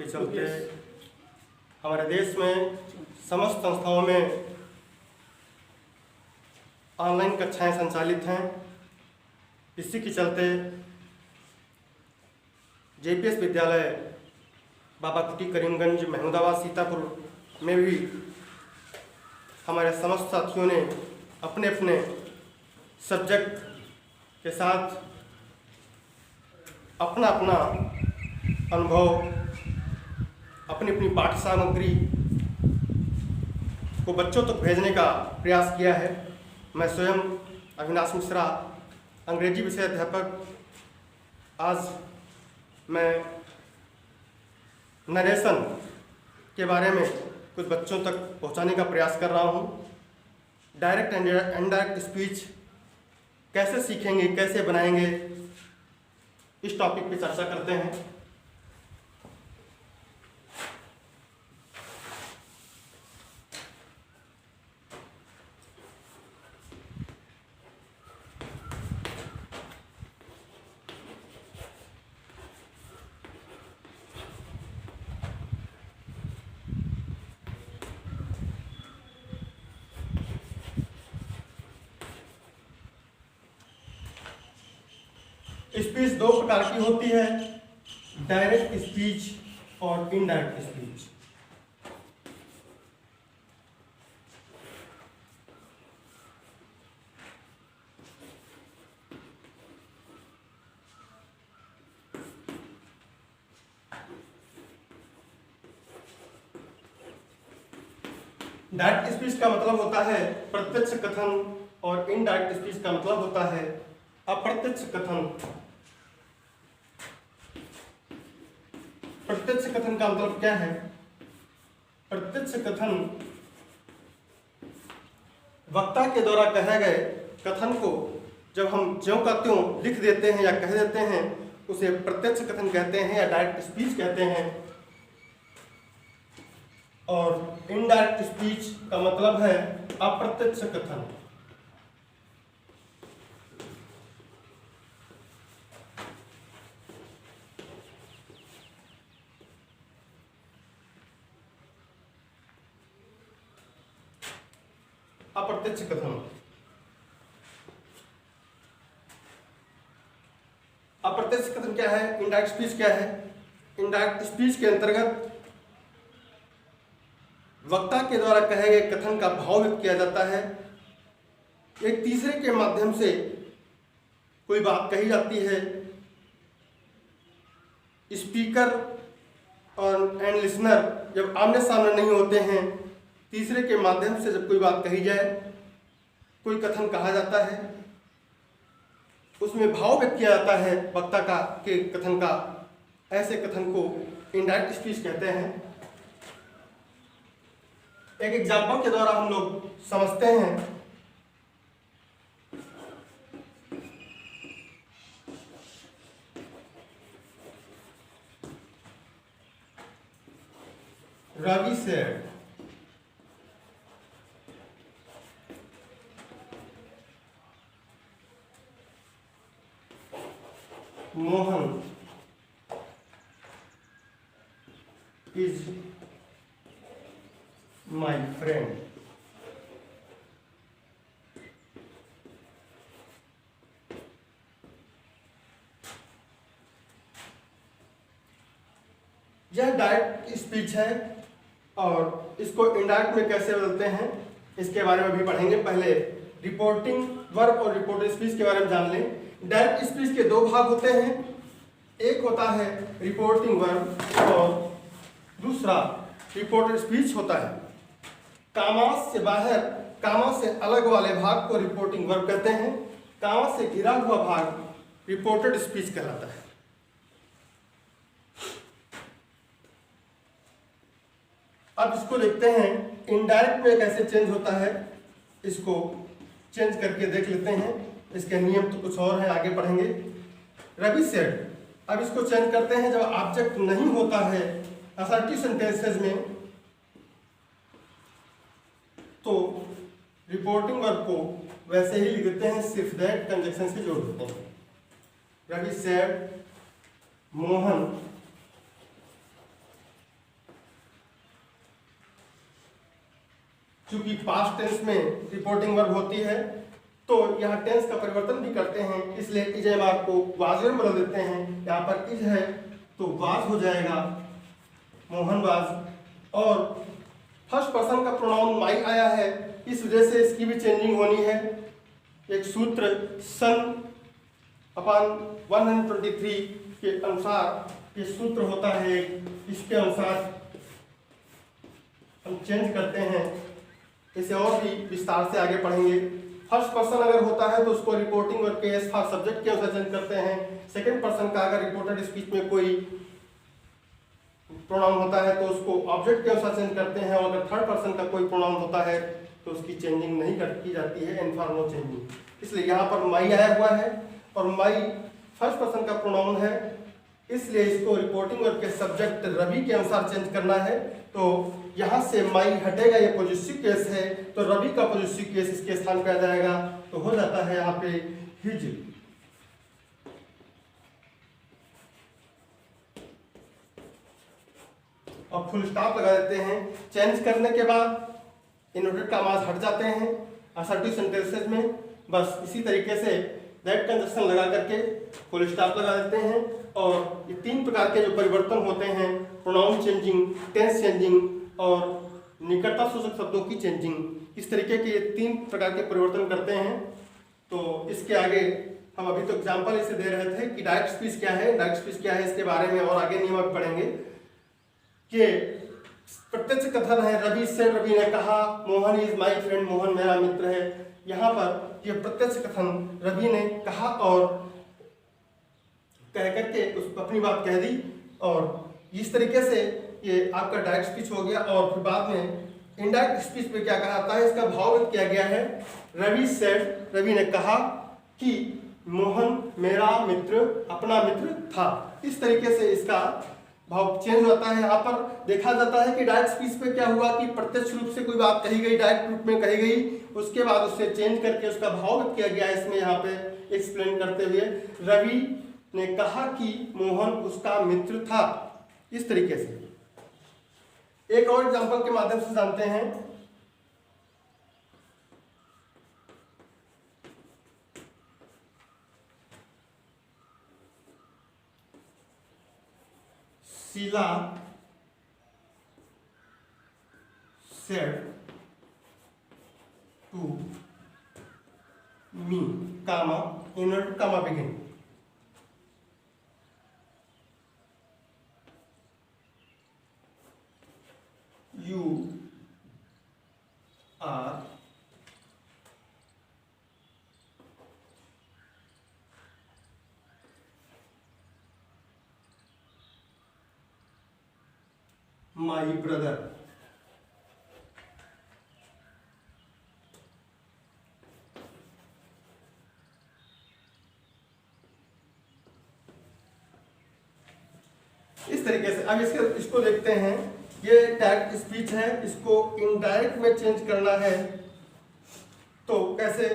के चलते हमारे देश में समस्त संस्थाओं में ऑनलाइन कक्षाएं संचालित हैं। इसी के चलते जेपीएस विद्यालय बाबा कुटी करीमगंज महमूदाबाद सीतापुर में भी हमारे समस्त साथियों ने अपने अपने सब्जेक्ट के साथ अपना अपना अनुभव, अपनी अपनी पाठ्य सामग्री को बच्चों तक भेजने का प्रयास किया है। मैं स्वयं अविनाश मिश्रा, अंग्रेजी विषय अध्यापक, आज मैं नरेशन के बारे में कुछ बच्चों तक पहुंचाने का प्रयास कर रहा हूं। डायरेक्ट एंड इनडायरेक्ट स्पीच कैसे सीखेंगे, कैसे बनाएंगे, इस टॉपिक पे चर्चा करते हैं। स्पीच दो प्रकार की होती है, डायरेक्ट स्पीच और इनडायरेक्ट स्पीच। डायरेक्ट स्पीच का मतलब होता है प्रत्यक्ष कथन और इनडायरेक्ट स्पीच का मतलब होता है अप्रत्यक्ष कथन। प्रत्यक्ष कथन का मतलब क्या है? प्रत्यक्ष कथन वक्ता के द्वारा कहे गए कथन को जब हम ज्यों का त्यों लिख देते हैं या कह देते हैं, उसे प्रत्यक्ष कथन कहते हैं या डायरेक्ट स्पीच कहते हैं। और इनडायरेक्ट स्पीच का मतलब है अप्रत्यक्ष कथन। अप्रत्यक्ष कथन, अप्रत्यक्ष कथन क्या है? इनडायरेक्ट स्पीच क्या है? इनडायरेक्ट स्पीच के अंतर्गत वक्ता के द्वारा कहे गए कथन का भाव व्यक्त किया जाता है। एक तीसरे के माध्यम से कोई बात कही जाती है। स्पीकर और एंड लिसनर जब आमने सामने नहीं होते हैं, तीसरे के माध्यम से जब कोई बात कही जाए, कोई कथन कहा जाता है, उसमें भाव व्यक्त किया जाता है वक्ता का के कथन का, ऐसे कथन को इनडायरेक्ट स्पीच कहते हैं। एक एग्जाम्पल के द्वारा हम लोग समझते हैं। Ravi said, Mohan is my friend. यह डायरेक्ट स्पीच है और इसको इनडायरेक्ट में कैसे बदलते हैं इसके बारे में भी पढ़ेंगे। पहले रिपोर्टिंग वर्ब और रिपोर्टेड स्पीच के बारे में जान लें। डायरेक्ट स्पीच के दो भाग होते हैं, एक होता है रिपोर्टिंग वर्ब और दूसरा रिपोर्टेड स्पीच होता है। कामा से बाहर, कामा से अलग वाले भाग को रिपोर्टिंग वर्ब कहते हैं। कामा से घिरा हुआ भाग रिपोर्टेड स्पीच कहलाता है। अब इसको देखते हैं इनडायरेक्ट में कैसे चेंज होता है, इसको चेंज करके देख लेते हैं। इसके नियम तो कुछ और हैं, आगे पढ़ेंगे। रवि सेड, अब इसको चेंज करते हैं जब ऑब्जेक्ट नहीं होता है असर्टिव सेंटेंसेस में, तो रिपोर्टिंग वर्ब को वैसे ही लिख देते हैं, सिर्फ दैट कंजक्शन से जोड़ देते हैं। रवि सेड मोहन क्योंकि पास्ट टेंस में रिपोर्टिंग वर्ब होती है तो यहाँ टेंस का परिवर्तन भी करते हैं, इसलिए इज एम आर को वाज में बदल देते हैं। यहाँ पर इज है तो वाज हो जाएगा, मोहन वाज। और फर्स्ट पर्सन का प्रोनाउन माई आया है, इस वजह से इसकी भी चेंजिंग होनी है। एक सूत्र सन अपॉन 123 के अनुसार ये सूत्र होता है, इसके अनुसार हम चेंज करते हैं। इसे और भी विस्तार से आगे पढ़ेंगे। फर्स्ट पर्सन अगर होता है तो उसको रिपोर्टिंग वर्ब के एस फॉर सब्जेक्ट के अनुसार चेंज करते हैं। सेकंड पर्सन का अगर रिपोर्टेड स्पीच में कोई प्रोनाउन होता है तो उसको ऑब्जेक्ट के अनुसार चेंज करते हैं, और अगर थर्ड पर्सन का कोई प्रोनाउन होता है तो उसकी चेंजिंग नहीं की जाती है, इनफॉर्मल चेंजिंग। इसलिए यहाँ पर माई आया हुआ है और माई फर्स्ट पर्सन का प्रोनाउन है, इसलिए इसको रिपोर्टिंग वर्ब के सब्जेक्ट रवि के अनुसार चेंज करना है। तो यहाँ से माई हटेगा, ये पॉजिटिव केस है, तो रवि का पॉजिटिव केस इसके स्थान पे आ जाएगा, तो हो जाता है यहाँ पे हिज। और फुल स्टॉप लगा देते हैं। चेंज करने के बाद इन्वर्टेड कॉमास हट जाते हैं असर्टिव सेंटेंसेस में। बस इसी तरीके से दैट कंजक्शन लगा करके फुल स्टॉप लगा देते हैं। और ये तीन प्रकार के जो परिवर्तन होते हैं, प्रोनाउन चेंजिंग, टेंस चेंजिंग और निकटता सूचक शब्दों की चेंजिंग, इस तरीके के ये तीन प्रकार के परिवर्तन करते हैं। तो इसके आगे हम अभी तो एग्जाम्पल इसे दे रहे थे कि डायरेक्ट स्पीच क्या है, डायरेक्ट स्पीच क्या है, इसके बारे में और आगे नियम पढ़ेंगे। कि प्रत्यक्ष कथन है, रवि से, रवि ने कहा, Mohan is my friend, Mohan मेरा मित्र है। यहाँ पर ये प्रत्यक्ष कथन रवि ने कहा और कह करके उस अपनी बात कह दी, और इस तरीके से ये आपका डायरेक्ट स्पीच हो गया। और फिर बाद में इनडायरेक्ट स्पीच पे क्या कहा जाता है, इसका भाव व्यक्त किया गया है। रवि सेड, रवि ने कहा कि मोहन मेरा मित्र, अपना मित्र था। इस तरीके से इसका भाव चेंज होता है। यहाँ पर देखा जाता है कि डायरेक्ट स्पीच पे क्या हुआ कि प्रत्यक्ष रूप से कोई बात कही गई, डायरेक्ट रूप में कही गई, उसके बाद उससे चेंज करके उसका भाव व्यक्त किया गया। इसमें यहाँ पे एक्सप्लेन करते हुए रवि ने कहा कि मोहन उसका मित्र था, इस तरीके से। एक और एग्जांपल के माध्यम से जानते हैं। Sheila said to me, comma, inverted comma begin. You are my brother. इस तरीके से। अब इसको देखते हैं। ये डायरेक्ट स्पीच है, इसको इनडायरेक्ट में चेंज करना है। तो कैसे?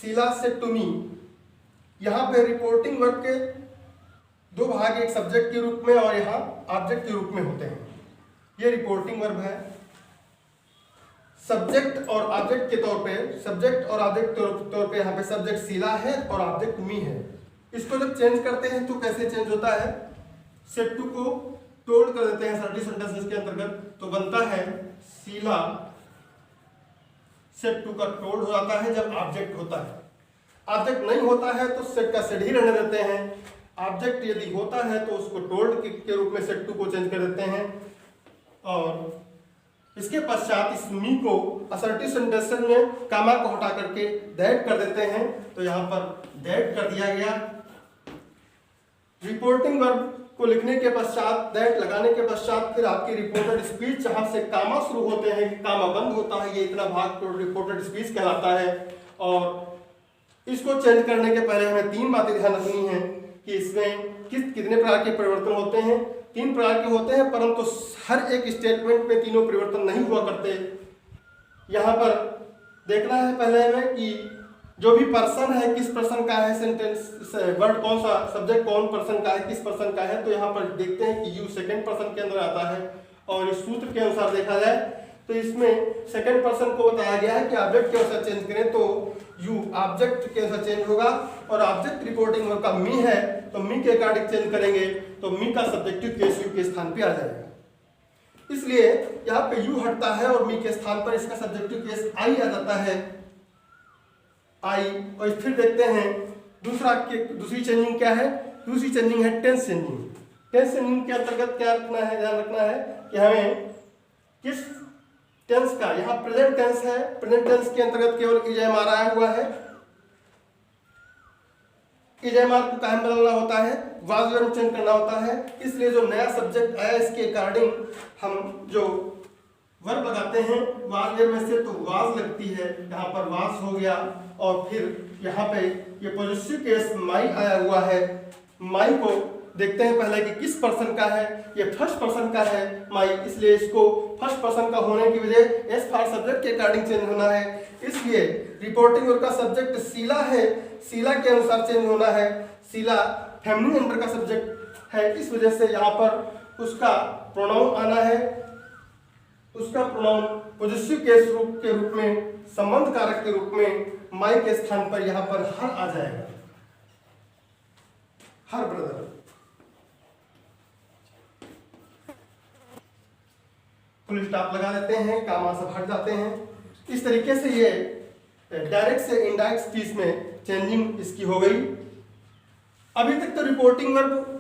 शीला से टू मी, यहाँ पे रिपोर्टिंग वर्ब के दो भाग, एक सब्जेक्ट के रूप में और यहाँ ऑब्जेक्ट के रूप में होते हैं। ये रिपोर्टिंग वर्ब है। सब्जेक्ट और ऑब्जेक्ट के तौर पे, सब्जेक्ट और ऑब्जेक्ट के तौर पे यहाँ पे सब्जेक्ट शीला है और ऑब्जेक्ट मी है। इसको जब चेंज करते हैं तो कैसे चेंज होता है? सेट टू को टोल्ड कर देते हैं सर्टी सेंटेंसेस के अंतर्गत, तो बनता है शीला सेट टू का टोल्ड हो जाता है जब ऑब्जेक्ट होता है। ऑब्जेक्ट नहीं होता है तो सेट का सेट ही रहने देते हैं। ऑब्जेक्ट यदि होता है तो उसको टोल्ड के रूप में सेट टू को चेंज कर देते हैं। और इसके पश्चात इस मी को असर्टिव सेंटेंस में कामा को हटा करके दैट कर देते हैं, तो यहाँ पर दैट कर दिया गया। रिपोर्टिंग वर्ब को लिखने के पश्चात, दैट लगाने के पश्चात फिर आपकी रिपोर्टेड स्पीच, जहां से कामा शुरू होते हैं, कामा बंद होता है, ये इतना भाग तो रिपोर्टेड स्पीच कहलाता है। और इसको चेंज करने के पहले हमें तीन बातें ध्यान रखनी है कि इसमें कितने प्रकार के परिवर्तन होते हैं। तीन प्रकार के होते हैं, परंतु हर एक स्टेटमेंट में तीनों परिवर्तन नहीं हुआ करते। यहाँ पर देखना है पहले हमें कि जो भी पर्सन है किस पर्सन का है, सेंटेंस वर्ड कौन सा, सब्जेक्ट कौन पर्सन का है, किस पर्सन का है। तो यहाँ पर देखते हैं कि यू सेकंड पर्सन के अंदर आता है। और इस सूत्र के अनुसार देखा जाए तो इसमें सेकंड पर्सन को बताया गया है कि ऑब्जेक्ट के अनुसार चेंज करें तो यू ऑब्जेक्ट के अनुसार चेंज होगा, और ऑब्जेक्ट रिपोर्टिंग वर्ब का मी है तो मी के अकॉर्डिंग चेंज करेंगे तो मी का सब्जेक्टिव केस यू के स्थान पे आ जाएगा। इसलिए यहाँ पे यू हटता है और मी के स्थान पर इसका सब्जेक्टिव केस आई आ जाता है, आई। और फिर देखते हैं दूसरी चेंजिंग क्या है। दूसरी चेंजिंग है टेंस चेंजिंग। टेंस चेंजिंग के अंतर्गत क्या रखना है, ध्यान रखना है कि हमें किस टेंस का, यहाँ प्रेजेंट टेंस है, प्रेजेंट टेंस के अंतर्गत केवल इजयमार आया हुआ है। इजयमार को कायम बदलना होता है, वाज वर्ब चेंज करना होता है। इसलिए जो नया सब्जेक्ट आया इसके अकॉर्डिंग हम जो वर्ब लगाते हैं वाज वर्ब में से तो वाज लगती है, यहाँ पर वाज हो गया। और फिर यहाँ पे ये पॉजिटिव केस माई आया हुआ है। माई को देखते हैं पहले कि किस पर्सन का है, ये फर्स्ट पर्सन का है माई, इसलिए इसको फर्स्ट पर्सन का होने की वजह एस फॉर सब्जेक्ट के अकॉर्डिंग चेंज होना है। इसलिए रिपोर्टिंग वर्ब का सब्जेक्ट शीला है, शीला के अनुसार चेंज होना है। शीला फेमिनिन नंबर का सब्जेक्ट है, इस वजह से यहाँ पर उसका प्रोनाउन आना है। उसका प्रोनाउन पॉजिटिव केस रूप के रूप में, संबंध कारक के रूप में माई के स्थान पर यहाँ पर हर आ जाएगा, हर ब्रदर। फुल स्टॉप लगा देते हैं, कामा से हट जाते हैं। इस तरीके से ये डायरेक्ट से इनडायरेक्ट स्पीच में चेंजिंग इसकी हो गई। अभी तक तो रिपोर्टिंग वर्ब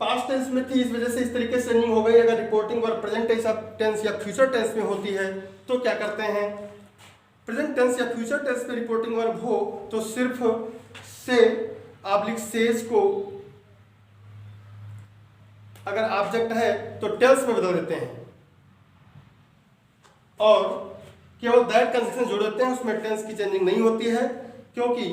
पास्ट टेंस में थी, इस वजह से इस तरीके से चेंजिंग हो गई। अगर रिपोर्टिंग वर्ब प्रेजेंट टेंस या फ्यूचर टेंस में होती है तो क्या करते हैं, प्रेजेंट टेंस या फ्यूचर टेंस में रिपोर्टिंग वर्ब हो तो सिर्फ से ऑब्लिक सेज को अगर ऑब्जेक्ट है तो टेल्स में बदल देते हैं और केवल दैट कंजंक्शन जोड़ देते हैं, उसमें टेंस की चेंजिंग नहीं होती है। क्योंकि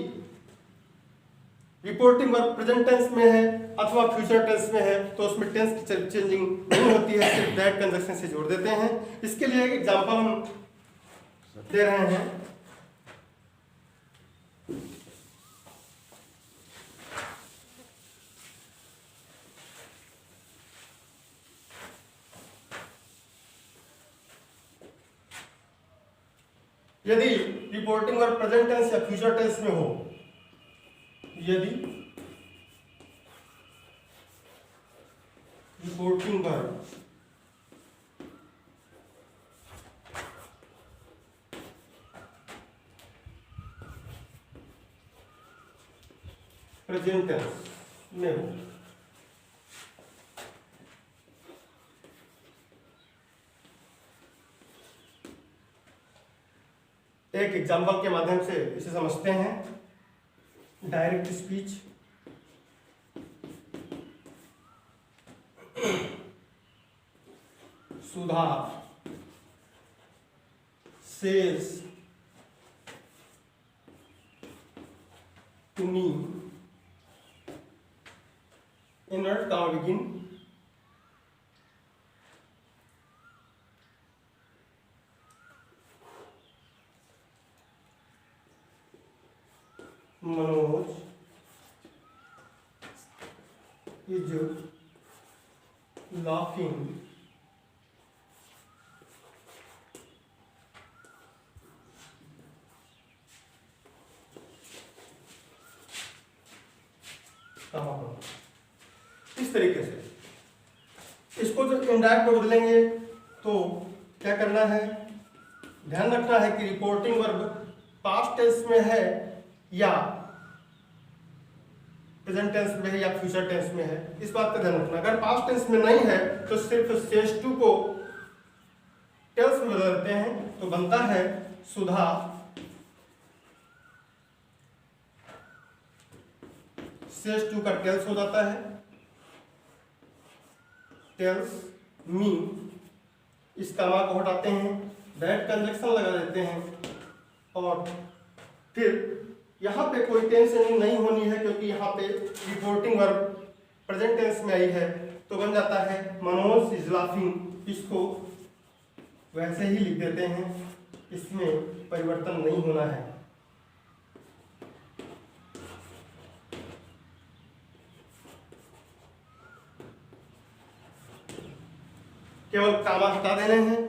रिपोर्टिंग वर्ब प्रेजेंट टेंस में है अथवा फ्यूचर टेंस में है तो उसमें टेंस की चेंजिंग नहीं होती है, सिर्फ दैट कंजंक्शन से जोड़ देते हैं। इसके लिए एक एग्जांपल हम दे रहे हैं। यदि रिपोर्टिंग वर्ब प्रेजेंट टेंस या फ्यूचर टेंस में हो, यदि रिपोर्टिंग वर्ब प्रेजेंट टेंस में हो एक एग्जाम्पल के माध्यम से इसे समझते हैं। Direct speech, Sudha says to me invert comma begin Manoj is laughing इस तरीके से। इसको जब इनडायरेक्ट में बदलेंगे तो क्या करना है, ध्यान रखना है कि रिपोर्टिंग वर्ब पास्ट टेंस में है या प्रेजेंट टेंस में है या फ्यूचर टेंस में है, इस बात का ध्यान रखना। अगर पास्ट टेंस में नहीं है तो सिर्फ सेज टू को टेल्स में बदल देते हैं तो बनता है सुधा सेज टू का टेल्स हो जाता है टेल्स मी। इस कामा को हटाते हैं, दैट कंजक्शन लगा देते हैं और फिर यहाँ पे कोई टेंस नहीं होनी है क्योंकि यहाँ पे रिपोर्टिंग वर्ब प्रेजेंट टेंस में आई है तो बन जाता है मनोज इज लाफिंग। इसको वैसे ही लिख देते हैं, इसमें परिवर्तन नहीं होना है। केवल कामा हटा देने हैं,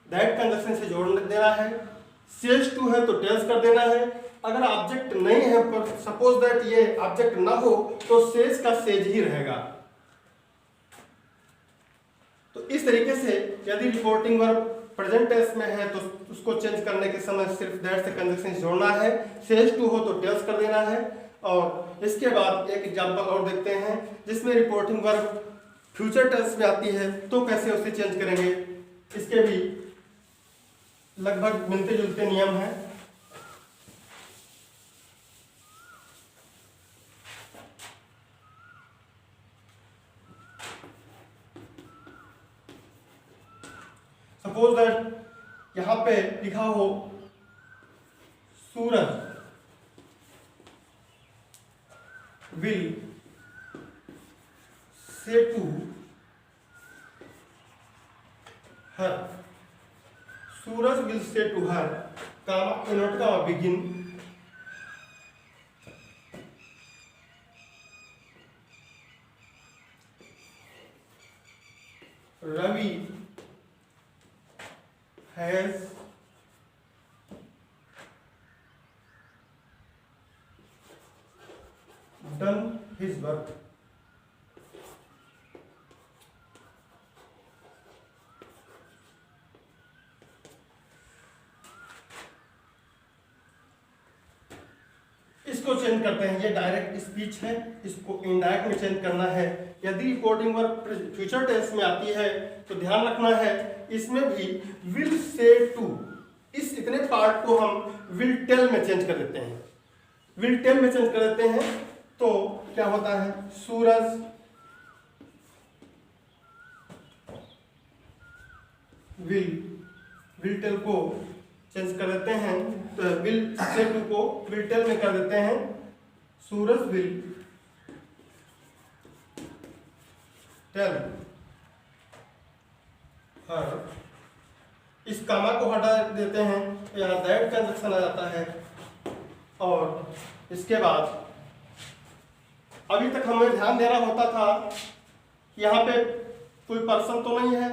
दैट कंजक्शन से जोड़ देना है, सेज टू है तो टेल्स कर देना है। अगर ऑब्जेक्ट नहीं है, पर सपोज दैट ये ऑब्जेक्ट ना हो तो सेज का सेज ही रहेगा। तो इस तरीके से यदि रिपोर्टिंग वर्ब प्रेजेंट टेंस में है तो उसको चेंज करने के समय सिर्फ दैट से कंजक्शन जोड़ना है, सेज टू हो तो टेल्स कर देना है। और इसके बाद एक एग्जांपल और देखते हैं जिसमें रिपोर्टिंग वर्ब फ्यूचर टेंस में आती है तो कैसे उसे चेंज करेंगे। इसके भी लगभग मिलते जुलते नियम हैं। सपोज दैट यहां पे लिखा हो सूरज will say to her, Suraj will say to her, कामा इनोट का begin, Ravi has done his work. इसको चेंज करते हैं, ये डायरेक्ट स्पीच है, इसको इनडायरेक्ट में चेंज करना है। यदि रिपोर्टिंग वर्ब फ्यूचर टेंस में आती है तो ध्यान रखना है इसमें भी विल से टू, इस इतने पार्ट को हम विल टेल में चेंज कर देते हैं। विल टेल में चेंज कर देते हैं तो क्या होता है, सूरज विल टेल को चेंज कर देते हैं, तो विल से टू को विल टेल में कर देते हैं, सूरज विल टेल हर। इस कामा को हटा देते हैं तो यहाँ दैट कंजक्शन आ जाता है। और इसके बाद अभी तक हमें ध्यान देना होता था यहाँ पे कोई पर्सन तो नहीं है,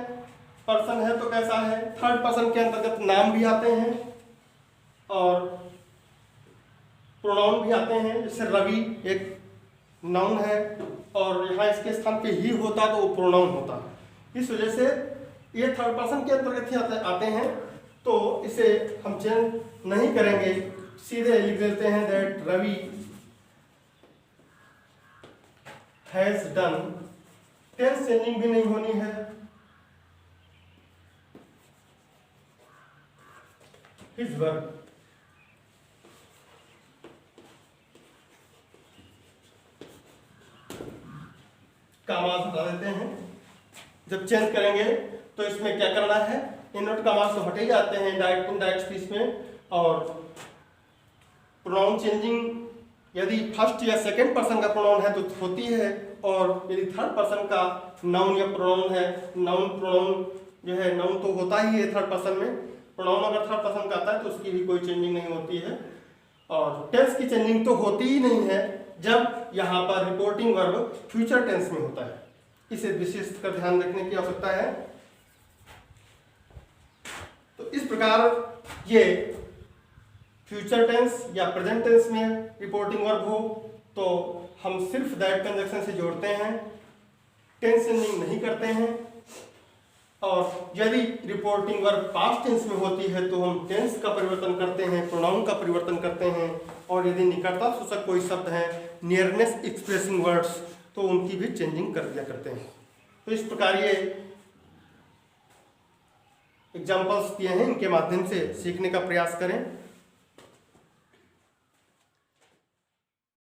पर्सन है तो कैसा है, थर्ड पर्सन के अंतर्गत नाम भी आते हैं और प्रोनाउन भी आते हैं। जैसे रवि एक नाउन है और यहाँ इसके स्थान पे ही होता तो वो प्रोनाउन होता। इस वजह से ये थर्ड पर्सन के अंतर्गत ही आते हैं, तो इसे हम चेंज नहीं करेंगे, सीधे लिख देते हैं that Ravi has done. Tense changing भी नहीं होनी है, हिज वर्क। कामास हटा देते हैं। जब चेंज करेंगे तो इसमें क्या करना है, इनवर्ट कामास तो हटे ही जाते हैं डायरेक्ट इनडायरेक्ट स्पीच में। और प्रोनाउन चेंजिंग यदि फर्स्ट या सेकंड पर्सन का प्रोनाउन है तो होती है, और यदि थर्ड पर्सन का नाउन या प्रोनाउन है, नाउन प्रोनाउन जो है, नाउन तो होता ही है थर्ड पर्सन में, प्रोनाउन अगर थर्ड पर्सन का आता है तो उसकी भी कोई चेंजिंग नहीं होती है। और टेंस की चेंजिंग तो होती ही नहीं है जब यहाँ पर रिपोर्टिंग वर्ब फ्यूचर टेंस में होता है। इसे विशेष कर ध्यान रखने की आवश्यकता है। तो इस प्रकार ये फ्यूचर टेंस या प्रेजेंट टेंस में रिपोर्टिंग वर्ब हो तो हम सिर्फ दैट कंजक्शन से जोड़ते हैं, टेंस चेंजिंग नहीं करते हैं। और यदि रिपोर्टिंग वर्ब पास्ट टेंस में होती है तो हम टेंस का परिवर्तन करते हैं, प्रोनाउन का परिवर्तन करते हैं। और यदि निकटता सूचक कोई शब्द है, नियरनेस एक्सप्रेसिंग वर्ड्स, तो उनकी भी चेंजिंग कर दिया करते हैं। तो इस प्रकार ये एग्जाम्पल्स दिए हैं, इनके माध्यम से सीखने का प्रयास करें।